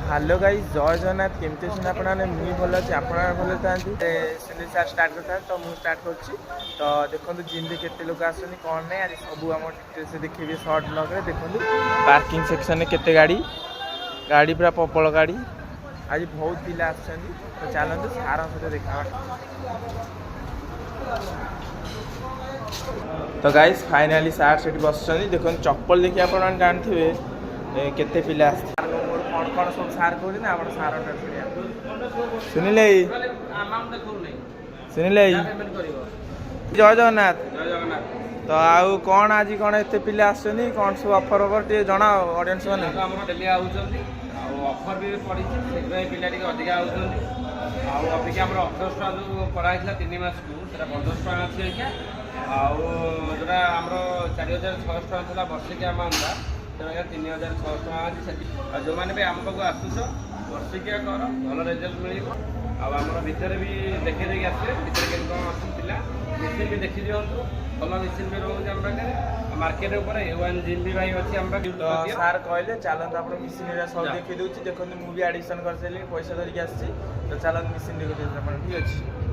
Hello guys जय जगन्नाथ केमती अच्छे आपने मुझे भल अच्छे आप भल था सार स्टार्ट करता तो मुझे स्टार्ट कर तो देखो जिम भी केते लोग आसनी कौन नहीं आज सब आम डिटेल्स देखिए सर्ट ब्लॉग रे देखो पार्किंग सेक्शन में केते गाड़ी गाड़ी पूरा प्रबल गाड़ी आज बहुत पिला आसछन तो चलते सार सहित देखा तो गाइस फाइनाली सार से बस देखो चप्पल देखिए आप जानते केते पिला कौन कौन सब सार कहते ना आप सार शुणिले शुणिले जय जगन्नाथ तो आउ कौन आज कौन एत पिला आसुनी कौन सब ऑफर ऑफर टे जना ऑडियंस माने डेली आउछंती ऑफर भी पड़ी से पिला टिके अधिक आउछंती आउ अबिका हमर 18 टका जो पढ़ाइला 3 मास को सेटा 15 टका अछि क्या आउ जोरा हमर 4600 टका थला वर्ष के अमाउंट 3600 टका अछि जो माने भी हम पाखु आसुछ वर्षिकिया कर भल रिजल्ट मिलिबो आम भितर भी देखे देखे आसे भितर के कौन अच्छी पिला मिशन भी देखी दिंतु भल मिशन भी रोचे आम पाखे मार्केट ऊपर A1 जिम भी भाई अच्छी आम पाखे तो सार कहले चलते आप मिशन सब देखी दूसरी देखते मुझे एडिशन कर पैसा धरिकी आसी तो चलते मिशन देखिए ठीक अच्छे।